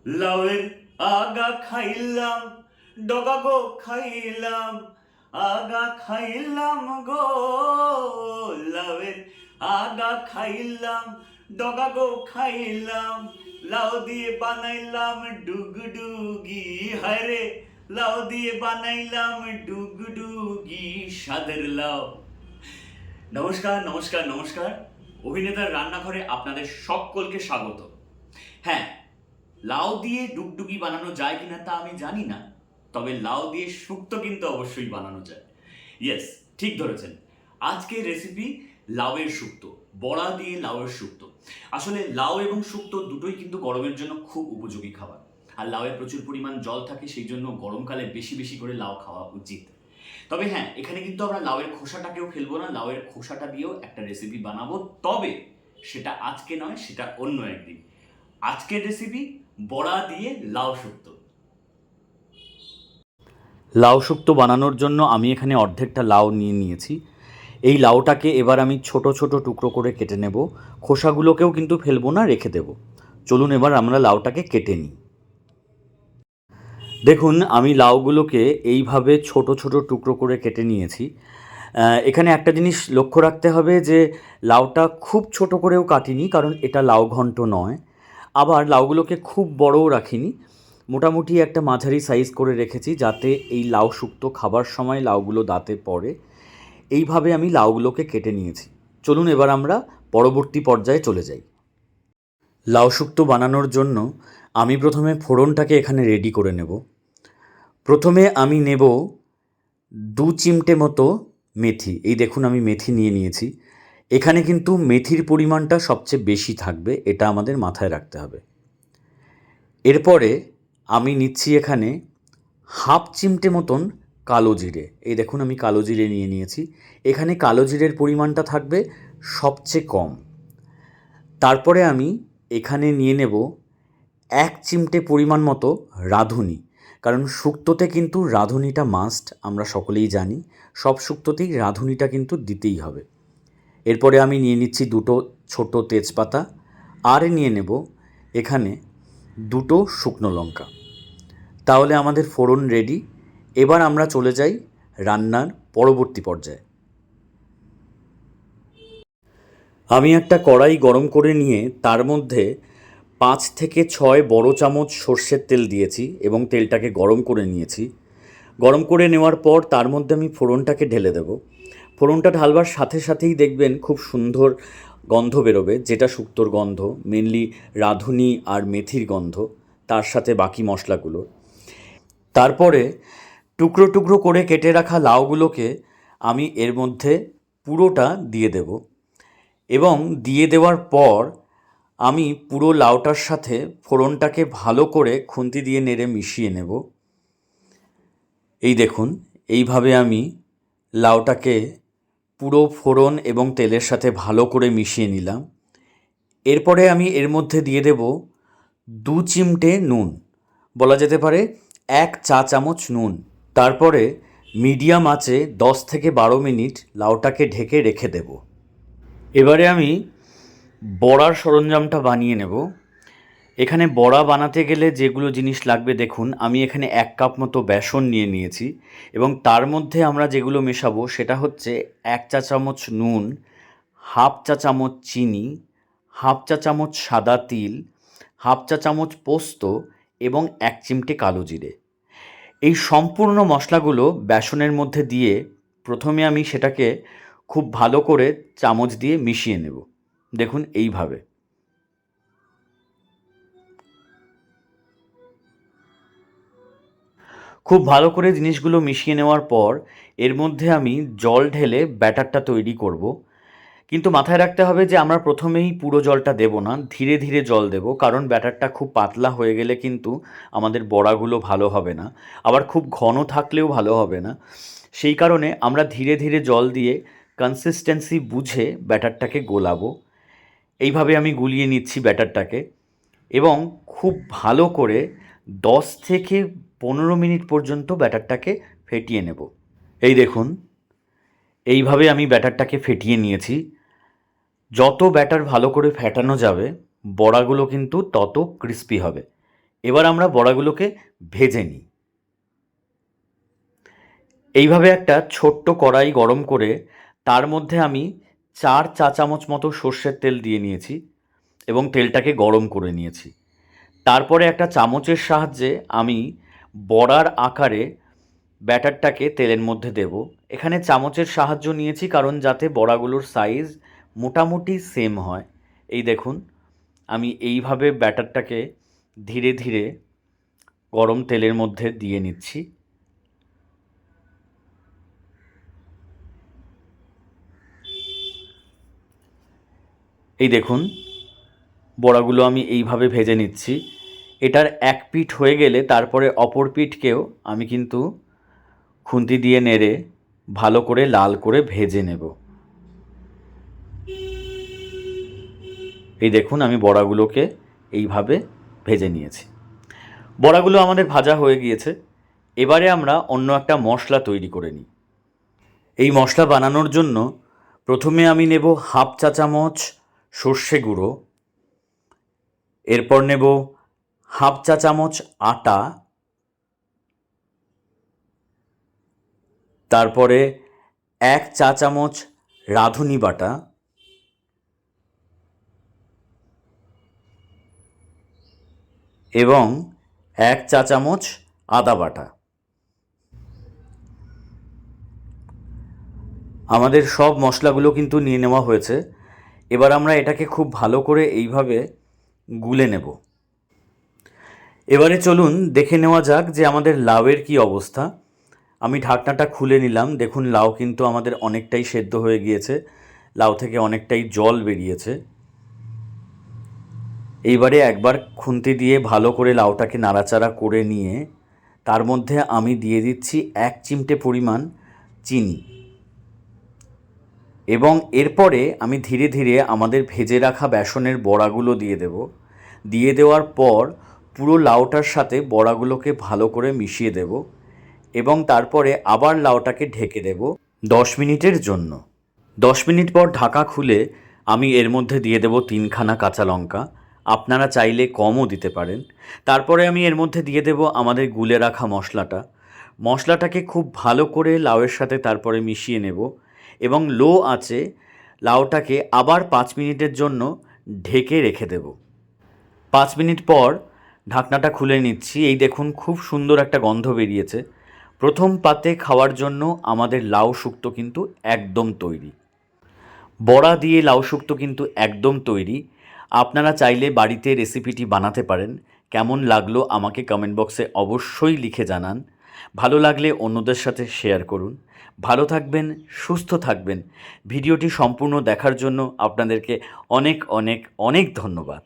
লাউয়ের আগা খাইলাম, ডগা গো খাইলাম, আগা খাইলাম গো। লাউয়ের আগা খাইলাম, ডগা গো খাইলাম, লাউ দিয়ে বানাইলাম ডুগডুগি। হায়রে লাউ দিয়ে বানাইলাম ডুগডুগি, স্বাদের লাউ। নমস্কার নমস্কার নমস্কার, অভিনেতার রান্নাঘরে আপনাদের সকলকে স্বাগত। হ্যাঁ, লাউ দিয়ে ডুগডুগি বানানো যায় কিনা তা আমি জানি না, তবে লাউ দিয়ে শুক্তো কিন্তু অবশ্যই বানানো যায়। ইয়েস, ঠিক ধরেছেন। আজকের রেসিপি লাউয়ের শুক্তো, বড়া দিয়ে লাউয়ের শুক্তো। আসলে লাউ এবং শুক্তো দুটোই কিন্তু গরমের জন্য খুব উপযোগী খাবার, আর লাউয়ে প্রচুর পরিমাণ জল থাকে, সেই জন্য গরমকালে বেশি বেশি করে লাউ খাওয়া উচিত। তবে হ্যাঁ, এখানে কিন্তু আমরা লাউয়ের খোসাটাকেও ফেলবো না, লাউয়ের খোসাটা দিয়েও একটা রেসিপি বানাবো, তবে সেটা আজকে নয়, সেটা অন্য একদিন। আজকের রেসিপি বড়া দিয়ে লাউ শুক্তো। লাউ শুক্তো বানানোর জন্য আমি এখানে অর্ধেকটা লাউ নিয়ে নিয়েছি। এই লাউটাকে এবার আমি ছোট ছোট টুকরো করে কেটে নেব, খোসাগুলোকেও কিন্তু ফেলবো না, রেখে দেব। চলুন এবার আমরা লাউটাকে কেটে নিই। দেখুন, আমি লাউগুলোকে এইভাবে ছোট ছোট টুকরো করে কেটে নিয়েছি। এখানে একটা জিনিস লক্ষ্য রাখতে হবে যে লাউটা খুব ছোট করেও কাটিনি, কারণ এটা লাউ ঘন্ট নয়। আবার লাউগুলোকে খুব বড়ও রাখিনি, মোটামুটি একটা মাঝারি সাইজ করে রেখেছি, যাতে এই লাউ শুক্তো খাবার সময় লাউগুলো দাঁতে পড়ে। এইভাবে আমি লাউগুলোকে কেটে নিয়েছি। চলুন এবার আমরা পরবর্তী পর্যায়ে চলে যাই। লাউ শুক্তো বানানোর জন্য আমি প্রথমে ফোড়নটাকে এখানে রেডি করে নেব। প্রথমে আমি নেব 2 চিমটে মতো মেথি। এই দেখুন, আমি মেথি নিয়ে নিয়েছি। এখানে কিন্তু মেথির পরিমাণটা সবচেয়ে বেশি থাকবে, এটা আমাদের মাথায় রাখতে হবে। এরপরে আমি নিচ্ছি এখানে 1/2 চিমটে মতন কালো জিরে। এই দেখুন, আমি কালো জিরে নিয়ে নিয়েছি। এখানে কালো জিরের পরিমাণটা থাকবে সবচেয়ে কম। তারপরে আমি এখানে নিয়ে নেব 1 চিমটে পরিমাণ মতো রাঁধুনি, কারণ শুক্তোতে কিন্তু রাঁধুনিটা মাস্ট, আমরা সকলেই জানি। সব শুক্তোতেই রাঁধুনিটা কিন্তু দিতেই হবে। এরপরে আমি নিয়ে নিচ্ছি 2টো ছোটো তেজপাতা, আর নিয়ে নেব এখানে 2টো শুকনো লঙ্কা। তাহলে আমাদের ফোড়ন রেডি। এবার আমরা চলে যাই রান্নার পরবর্তী পর্যায়ে। আমি একটা কড়াই গরম করে নিয়ে তার মধ্যে 5 থেকে 6 বড় চামচ সর্ষের তেল দিয়েছি এবং তেলটাকে গরম করে নিয়েছি। গরম করে নেওয়ার পর তার মধ্যে আমি ফোড়নটাকে ঢেলে দেব। ফোড়নটা ঢালবার সাথে সাথেই দেখবেন খুব সুন্দর গন্ধ বেরোবে, যেটা শুক্তোর গন্ধ, মেনলি রাঁধুনি আর মেথির গন্ধ, তার সাথে বাকি মশলাগুলো। তারপরে টুকরো টুকরো করে কেটে রাখা লাউগুলোকে আমি এর মধ্যে পুরোটা দিয়ে দেব, এবং দিয়ে দেওয়ার পর আমি পুরো লাউটার সাথে ফোড়নটাকে ভালো করে খুন্তি দিয়ে নেড়ে মিশিয়ে নেব। এই দেখুন, এইভাবে আমি লাউটাকে পুরো ফোড়ন এবং তেলের সাথে ভালো করে মিশিয়ে নিলাম। এরপরে আমি এর মধ্যে দিয়ে দেব 2 চিমটে নুন, বলা যেতে পারে 1 চা চামচ নুন। তারপরে মিডিয়াম আঁচে 10 থেকে 12 মিনিট লাউটাকে ঢেকে রেখে দেব। এবারে আমি বড়ার সরঞ্জামটা বানিয়ে নেব। এখানে বড়া বানাতে গেলে যেগুলো জিনিস লাগবে দেখুন, আমি এখানে 1 কাপ মতো বেসন নিয়ে নিয়েছি, এবং তার মধ্যে আমরা যেগুলো মেশাবো সেটা হচ্ছে 1 চা চামচ নুন, 1/2 চা চামচ চিনি, 1/2 চা চামচ সাদা তিল, 1/2 চা চামচ পোস্ত এবং 1 চিমটে কালো জিরে। এই সম্পূর্ণ মশলাগুলো বেসনের মধ্যে দিয়ে প্রথমে আমি সেটাকে খুব ভালো করে চামচ দিয়ে মিশিয়ে নেব। দেখুন, এইভাবে। খুব ভালো করে জিনিসগুলো মিশিয়ে নেওয়ার পর এর মধ্যে আমি জল ঢেলে ব্যাটারটা তৈরি করব। কিন্তু মাথায় রাখতে হবে যে আমরা প্রথমেই পুরো জলটা দেব না, ধীরে ধীরে জল দেব, কারণ ব্যাটারটা খুব পাতলা হয়ে গেলে কিন্তু আমাদের বড়াগুলো ভালো হবে না, আবার খুব ঘন থাকলেও ভালো হবে না। সেই কারণে আমরা ধীরে ধীরে জল দিয়ে কনসিস্টেন্সি বুঝে ব্যাটারটাকে গোলাবো। এইভাবে আমি গুলিয়ে নিচ্ছি ব্যাটারটাকে, এবং খুব ভালো করে 10 থেকে 15 মিনিট পর্যন্ত ব্যাটারটাকে ফেটিয়ে নেব। এই দেখুন, এইভাবে আমি ব্যাটারটাকে ফেটিয়ে নিয়েছি। যত ব্যাটার ভালো করে ফেটানো যাবে, বড়াগুলো কিন্তু তত ক্রিস্পি হবে। এবার আমরা বড়াগুলোকে ভেজে নিই। এইভাবে একটা ছোট্ট কড়াই গরম করে তার মধ্যে আমি 4 চা চামচ মতো সর্ষের তেল দিয়ে নিয়েছি এবং তেলটাকে গরম করে নিয়েছি। তারপরে একটা চামচের সাহায্যে আমি বড়ার আকারে ব্যাটারটাকে তেলের মধ্যে দেব। এখানে চামচের সাহায্য নিয়েছি কারণ যাতে বড়াগুলোর সাইজ মোটামুটি সেম হয়। এই দেখুন, আমি এইভাবে ব্যাটারটাকে ধীরে ধীরে গরম তেলের মধ্যে দিয়ে নিচ্ছি। এই দেখুন, বড়াগুলো আমি এইভাবে ভেজে নিচ্ছি। এটার এক পিঠ হয়ে গেলে তারপরে অপর পিঠকেও আমি কিন্তু খুন্তি দিয়ে নেড়ে ভালো করে লাল করে ভেজে নেব। এই দেখুন, আমি বড়াগুলোকে এইভাবে ভেজে নিয়েছি। বড়াগুলো আমাদের ভাজা হয়ে গিয়েছে। এবারে আমরা অন্য একটা মশলা তৈরি করে নিই। এই মশলা বানানোর জন্য প্রথমে আমি নেব হাফ চা চামচ সর্ষে গুঁড়ো, এরপর নেব হাফ চা চামচ আটা, তারপরে 1 চা চামচ রাঁধুনি বাটা, এবং 1 চা চামচ আদা বাটা। আমাদের সব মশলাগুলো কিন্তু নিয়ে নেওয়া হয়েছে। এবার আমরা এটাকে খুব ভালো করে এইভাবে গুলে নেব। এবারে চলুন দেখে নেওয়া যাক যে আমাদের লাউয়ের কি অবস্থা। আমি ঢাকনাটা খুলে নিলাম। দেখুন, লাউ কিন্তু আমাদের অনেকটাই সেদ্ধ হয়ে গিয়েছে। লাউ থেকে অনেকটাই জল বেরিয়েছে। এইবারে একবার খুন্তি দিয়ে ভালো করে লাউটাকে নাড়াচাড়া করে নিয়ে তার মধ্যে আমি দিয়ে দিচ্ছি 1 চিমটে পরিমাণ চিনি, এবং এরপরে আমি ধীরে ধীরে আমাদের ভেজে রাখা বেসনের বড়াগুলো দিয়ে দেব। দিয়ে দেওয়ার পর পুরো লাউটার সাথে বড়াগুলোকে ভালো করে মিশিয়ে দেব এবং তারপরে আবার লাউটাকে ঢেকে দেব 10 মিনিটের জন্য। 10 মিনিট পর ঢাকা খুলে আমি এর মধ্যে দিয়ে দেব 3খানা কাঁচা লঙ্কা। আপনারা চাইলে কমও দিতে পারেন। তারপরে আমি এর মধ্যে দিয়ে দেব আমাদের গুলে রাখা মশলাটা। মশলাটাকে খুব ভালো করে লাউয়ের সাথে তারপরে মিশিয়ে নেব এবং লো আঁচে লাউটাকে আবার 5 মিনিটের জন্য ঢেকে রেখে দেব। 5 মিনিট পর ঢাকনাটা খুলে নিচ্ছি। এই দেখুন, খুব সুন্দর একটা গন্ধ বেরিয়েছে। প্রথম পাতে খাওয়ার জন্য আমাদের লাউ শুক্তো কিন্তু একদম তৈরি। বড়া দিয়ে লাউ শুক্তো কিন্তু একদম তৈরি। আপনারা চাইলে বাড়িতে রেসিপিটি বানাতে পারেন। কেমন লাগলো আমাকে কমেন্ট বক্সে অবশ্যই লিখে জানান। ভালো লাগলে অন্যদের সাথে শেয়ার করুন। ভালো থাকবেন, সুস্থ থাকবেন। ভিডিওটি সম্পূর্ণ দেখার জন্য আপনাদেরকে অনেক অনেক অনেক ধন্যবাদ।